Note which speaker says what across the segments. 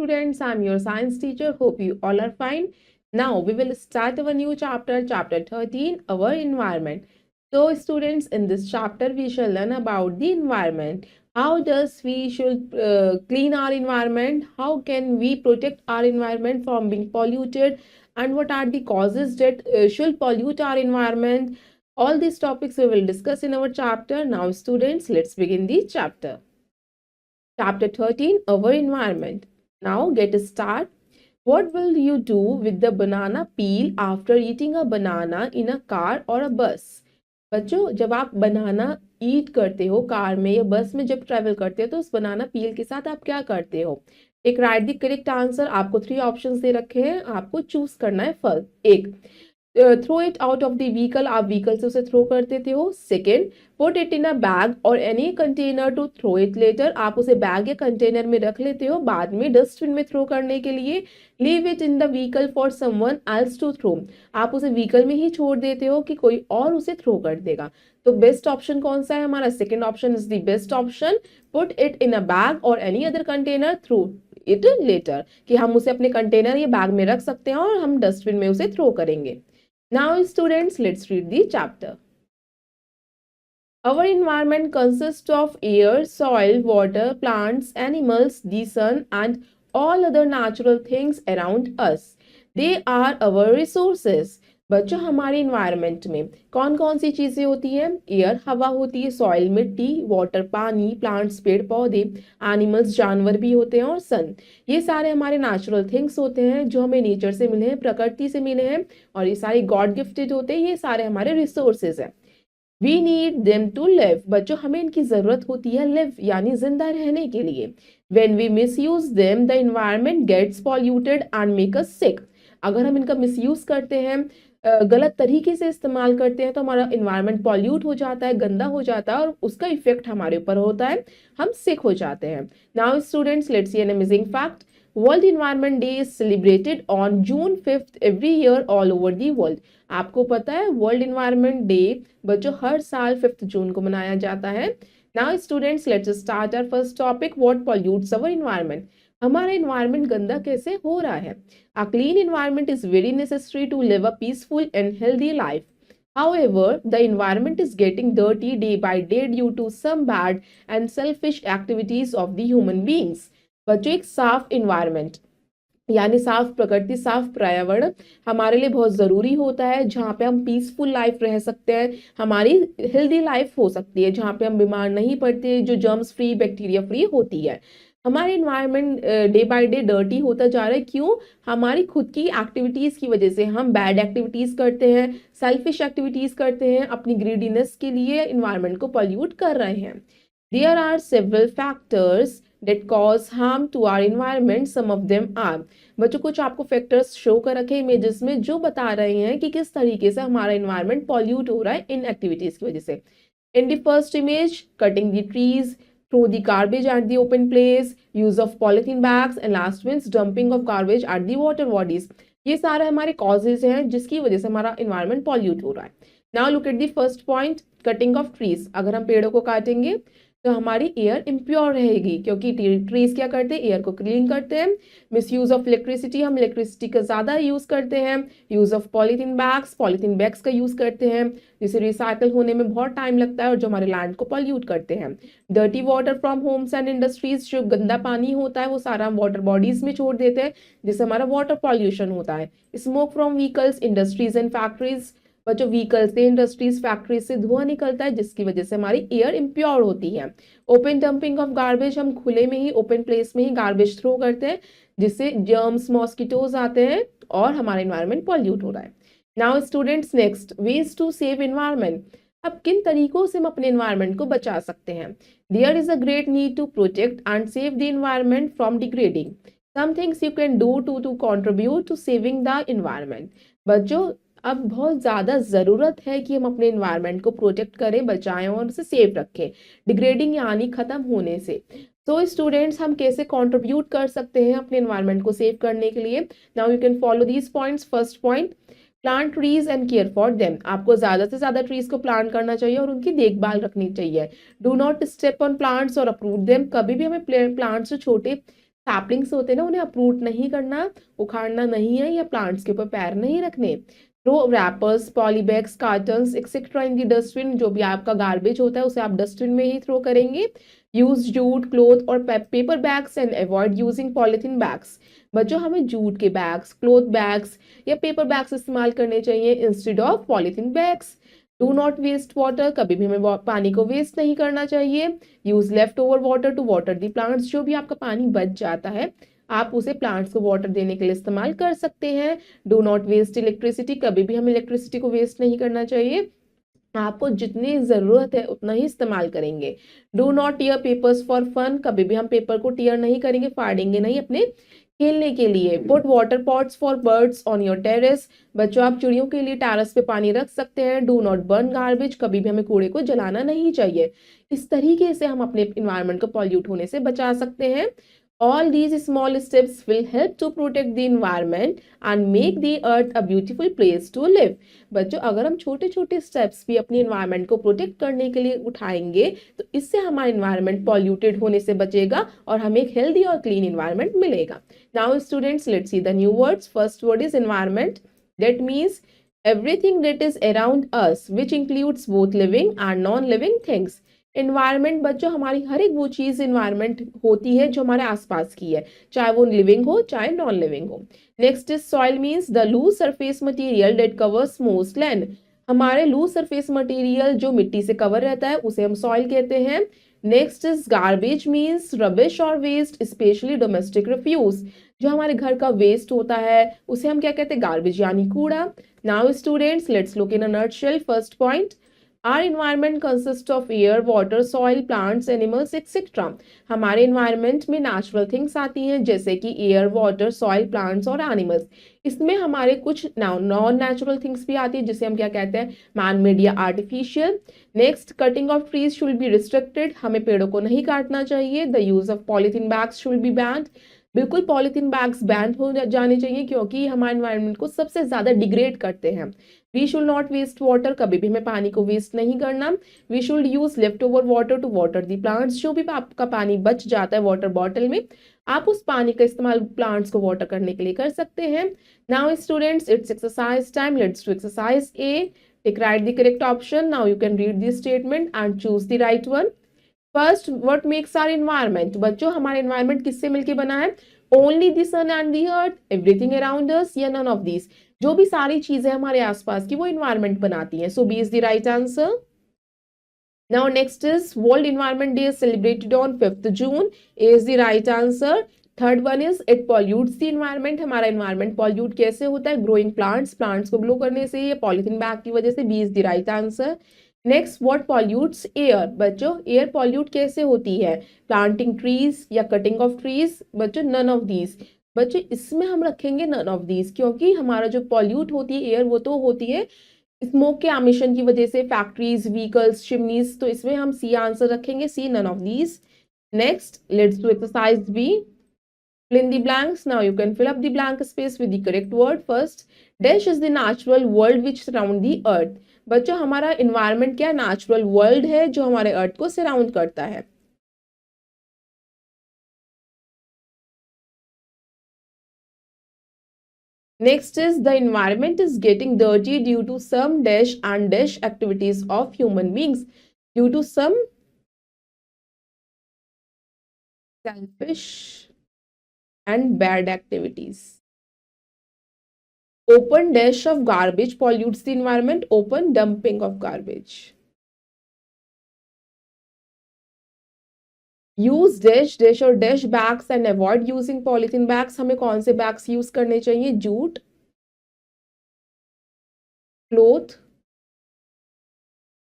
Speaker 1: students, I'm your science teacher. Hope you all are fine. Now we will start our new chapter, chapter 13, our environment. So students, in this chapter we shall learn about the environment. How does we should clean our environment? How can we protect our environment from being polluted? And what are the causes that should pollute our environment? All these topics we will discuss in our chapter. Now students, let's begin the chapter. Chapter 13, our environment. Now get a start. What will you do with the banana peel after eating a banana in a car or a bus? बच्चों, जब आप बनाना ईट करते हो car में या बस में जब ट्रेवल करते हो तो उस बनाना पील के साथ आप क्या करते हो? एक राइट द करेक्ट आंसर। आपको 3 ऑप्शंस दे रखे हैं, आपको चूज करना है। फर्स्ट, एक, throw it out of the vehicle, आप व्हीकल से उसे थ्रो कर देते हो। Second, put it in a bag और any container to throw it later, आप उसे बैग या कंटेनर में रख लेते हो बाद में डस्टबिन में थ्रो करने के लिए। Leave it in the vehicle for someone else to throw, आप उसे व्हीकल में ही छोड़ देते हो कि कोई और उसे थ्रो कर देगा। तो बेस्ट ऑप्शन कौन सा है हमारा? Second option is the best option. Put it in a bag और any other container throw it later, कि हम उसे अपने कंटेनर या बैग में रख सकते हैं और हम डस्टबिन में उसे थ्रो करेंगे। Now students, let's read the chapter. Our environment consists of air, soil, water, plants, animals, the sun and all other natural things around us. They are our resources. बच्चों, हमारे इन्वायरमेंट में कौन कौन सी चीजें होती हैं? एयर हवा होती है, सॉइल मिट्टी, वाटर पानी, प्लांट्स पेड़ पौधे, एनिमल्स जानवर भी होते हैं और सन, ये सारे हमारे नेचुरल थिंग्स होते हैं जो हमें नेचर से मिले हैं, प्रकृति से मिले हैं और ये सारे गॉड गिफ्टेड होते हैं। ये सारे हमारे रिसोर्सेज हैं। We need them to live. बच्चों, हमें इनकी जरूरत होती है लिव यानी जिंदा रहने के लिए। When we misuse them the environment gets polluted and make us sick. अगर हम इनका मिसयूज करते हैं, गलत तरीके से इस्तेमाल करते हैं, तो हमारा इन्वायरमेंट पॉल्यूट हो जाता है, गंदा हो जाता है और उसका इफेक्ट हमारे ऊपर होता है, हम सिक हो जाते हैं। Now students, let's see an amazing fact. World environment day is celebrated on June 5 every year all over the world. आपको पता है वर्ल्ड इन्वायरमेंट डे बच्चों हर साल 5 जून को मनाया जाता है। Now students, let's start our first topic, what pollutes our environment. हमारा इन्वायरमेंट गंदा कैसे हो रहा है? A clean environment is very necessary to live a peaceful and healthy life. However, the environment is getting dirty day by day due to some bad and selfish activities of the human beings. बच्चों, एक साफ environment यानी साफ प्रकृति, साफ पर्यावरण हमारे लिए बहुत जरूरी होता है, जहाँ पे हम पीसफुल लाइफ रह सकते हैं, हमारी हेल्दी लाइफ हो सकती है, जहाँ पे हम बीमार नहीं पड़ते, जो जर्म्स फ्री, बैक्टीरिया फ्री होती है। हमारे environment day by day dirty होता जा रहा है। क्यों? हमारी खुद की एक्टिविटीज की वजह से। हम बैड एक्टिविटीज करते हैं, सेल्फिश एक्टिविटीज करते हैं, अपनी ग्रीडीनेस के लिए इन्वायरमेंट को पॉल्यूट कर रहे हैं। There are several factors that cause harm to our environment. Some of them are, बच्चों कुछ आपको फैक्टर्स शो कर रखे इमेजेस में जो बता रहे हैं कि किस तरीके से हमारा इन्वायरमेंट पॉल्यूट हो रहा है इन एक्टिविटीज की वजह से। In the first image, cutting the trees, throw the garbage at the open place, use of polythene bags and last means dumping of garbage at the water bodies. ये सारे हमारे causes हैं जिसकी वजह से हमारा इन्वायरमेंट पॉल्यूट हो रहा है। Now look at the first point, cutting of trees. अगर हम पेड़ों को काटेंगे तो हमारी एयर इम्प्योर रहेगी, क्योंकि ट्रीज क्या करते हैं? एयर को क्लीन करते हैं। मिसयूज ऑफ इलेक्ट्रिसिटी, हम इलेक्ट्रिसिटी का ज़्यादा यूज़ करते हैं। यूज़ ऑफ पॉलीथीन बैग्स का यूज़ करते हैं, जिसे रिसाइकल होने में बहुत टाइम लगता है और जो हमारे लैंड को पॉल्यूट करते हैं। Dirty water from homes and industries, जो गंदा पानी होता है वो सारा हम वाटर बॉडीज में छोड़ देते हैं, जिससे हमारा वाटर पॉल्यूशन होता है। Smoke from vehicles, industries and factories. बच्चों, व्हीकल से, इंडस्ट्रीज, फैक्ट्री से धुआं निकलता है जिसकी वजह से हमारी एयर इम्प्योर होती है। ओपन डंपिंग ऑफ गार्बेज, हम खुले में ही, ओपन प्लेस में ही गार्बेज थ्रो करते हैं, जिससे जर्म्स, मॉस्किटोज आते हैं और हमारा इन्वायरमेंट पॉल्यूट हो रहा है। Now students, next, ways to save environment. अब किन तरीकों से हम अपने इन्वायरमेंट को बचा सकते हैं? There is a great need to protect and save the environment from degrading. Some things you can do to contribute to saving the environment. बच्चों, अब बहुत ज़्यादा ज़रूरत है कि हम अपने इन्वायरमेंट को प्रोटेक्ट करें, बचाएं और उसे सेफ रखें डिग्रेडिंग यानी ख़त्म होने से। तो स्टूडेंट्स, हम कैसे कंट्रीब्यूट कर सकते हैं अपने इन्वायरमेंट को सेव करने के लिए? Now you can follow these points. First point, plant trees and care for them. आपको ज़्यादा से ज़्यादा ट्रीज को प्लांट करना चाहिए और उनकी देखभाल रखनी चाहिए। Do not step on plants और अप्रूव देम। कभी भी हमें प्लांट्स जो छोटे सैपलिंग्स होते हैं ना, उन्हें अप्रूट नहीं करना, उखाड़ना नहीं है, या प्लांट्स के ऊपर पैर नहीं रखने। Throw wrappers, polybags, cartons etcetera in the dustbin, जो भी आपका गार्बेज होता है उसे आप डस्टबिन में ही थ्रो करेंगे। यूज जूट, क्लोथ और paper bags and avoid using polythene bags. बच्चों, हमें जूट के बैग्स, क्लोथ बैग्स या पेपर बैग्स इस्तेमाल करने चाहिए instead of polythene bags. Do not waste water, कभी भी हमें पानी को वेस्ट नहीं करना चाहिए। Use left over water to water the plants, जो भी आपका पानी बच जाता है आप उसे प्लांट्स को वाटर देने के लिए इस्तेमाल कर सकते हैं। डू नॉट वेस्ट इलेक्ट्रिसिटी, कभी भी हमें इलेक्ट्रिसिटी को वेस्ट नहीं करना चाहिए, आपको जितनी जरूरत है उतना ही इस्तेमाल करेंगे। Do not tear papers for fun, कभी भी हम पेपर को टीयर नहीं करेंगे, फाड़ेंगे नहीं अपने खेलने के लिए। Put water pots for birds on your terrace, बच्चों आप चिड़ियों के लिए टेरेस पे पानी रख सकते हैं। डू नॉट बर्न गार्बेज, कभी भी हमें कूड़े को जलाना नहीं चाहिए। इस तरीके से हम अपने इन्वायरमेंट को पॉल्यूट होने से बचा सकते हैं। All these small steps will help to protect the environment and make the earth a beautiful place to live. बच्चों, अगर हम छोटे छोटे स्टेप्स भी अपनी एनवायरनमेंट को प्रोटेक्ट करने के लिए उठाएंगे तो इससे हमारा एनवायरनमेंट पॉल्यूटेड होने से बचेगा और हमें एक हेल्दी और क्लीन एनवायरनमेंट मिलेगा। Now students, let's see the new words. First word is environment. That means everything that is around us, which includes both living and non-living things. Environment बच्चों, हमारी हर एक वो चीज एनवायरमेंट होती है जो हमारे आसपास की है, चाहे वो लिविंग हो चाहे नॉन लिविंग हो। Next is soil, means the loose surface material that covers most land. हमारे लूज सरफेस मटेरियल जो मिट्टी से कवर रहता है उसे हम सॉइल कहते हैं। Next is garbage, means rubbish और वेस्ट, स्पेशली डोमेस्टिक रिफ्यूज। जो हमारे घर का वेस्ट होता है उसे हम क्या कहते हैं? गार्बेज यानी कूड़ा। Now students, let's look in a nutshell. First point, Our environment consists of air, water, soil, plants, animals, etc. हमारे environment में natural things आती हैं जैसे कि air, water, soil, plants और animals। इसमें हमारे कुछ नॉन नेचुरल थिंग्स भी आती है जिसे हम क्या कहते हैं? मैन मेड या artificial. Next, cutting of trees should be restricted, हमें पेड़ों को नहीं काटना चाहिए। The use of polythene bags should be band, बिल्कुल पॉलिथीन बैग्स बैन हो जाने चाहिए क्योंकि हमारे एनवायरनमेंट को सबसे ज्यादा डिग्रेड करते हैं। We should not waste water, कभी भी हमें पानी को वेस्ट नहीं करना। We should use left over water to water the plants, जो भी आपका पानी बच जाता है वाटर बॉटल में आप उस पानी का इस्तेमाल प्लांट्स को वाटर करने के लिए कर सकते हैं। Now students, it's exercise time. Let's do exercise A. Take right the correct option. Now you can read this statement and choose the right one. First, what makes our environment? बच्चों, हमारा environment किससे मिलकर बना है? Only the sun and the earth, everything around us, या none of this? जो भी सारी चीजें हमारे आसपास की वो एनवायरनमेंट बनाती हैं। So B is the right answer. Now next is world environment day celebrated on 5th June, is the right answer. Third one is it pollutes the environment, हमारा एनवायरनमेंट पॉल्यूट कैसे होता है? ग्रोइंग प्लांट्स, प्लांट्स को grow करने से या polythene bag की वजह से। B is the right answer. Next, what pollutes air? बच्चों, एयर पॉल्यूट कैसे होती है? प्लांटिंग ट्रीज या कटिंग ऑफ ट्रीज? बच्चों, नन ऑफ दीज। बच्चों, इसमें हम रखेंगे नन ऑफ दीज क्योंकि हमारा जो पॉल्यूट होती है एयर वो तो होती है स्मोक के एमिशन की वजह से, फैक्ट्रीज, व्हीकल्स, चिमनीज। तो इसमें हम सी आंसर रखेंगे, C, none of these. Next, let's do exercise B. Fill in the blanks. Now you can fill up the blank space with the correct word. First, dash is the natural world which surround the earth. बच्चों, हमारा environment क्या? Natural world है जो हमारे अर्थ को surround करता है। Next is the environment is getting dirty due to some dash and dash activities of human beings. Due to some selfish and bad activities. Open dash of garbage pollutes the environment. Open dumping of garbage. Use dash dash और dash bags and avoid using polythene bags. हमें कौन से bags use करने चाहिए? Jute, cloth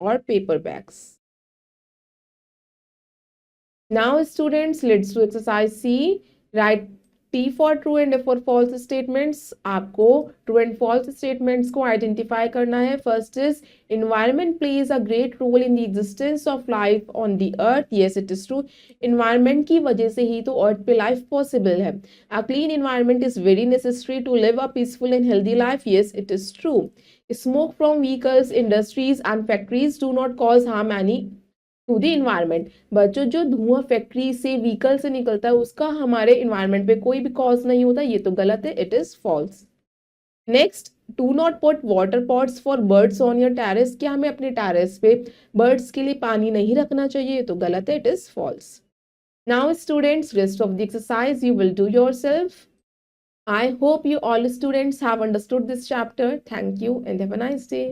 Speaker 1: और paper bags. Now students, let's do exercise C. Right T for true and F for false statements. आपको true and false statements को identify करना है। First is environment plays a great role in the existence of life on the earth. Yes, it is true. Environment की वजह से ही तो earth पे life possible है। A clean environment is very necessary to live a peaceful and healthy life. Yes, it is true. Smoke from vehicles, industries and factories do not cause harm any to the environment. बच्चों, जो धुआं factory से, vehicle से निकलता है, उसका हमारे environment पे कोई भी कॉज नहीं होता, ये तो गलत है, it is false. Next, do not put water pots for birds on your terrace. क्या हमें अपने टेरेस पे बर्ड्स के लिए पानी नहीं रखना चाहिए? तो गलत है, it is false. Now students, rest of the exercise you will do yourself. I hope you all students have understood this chapter. Thank you and have a nice day.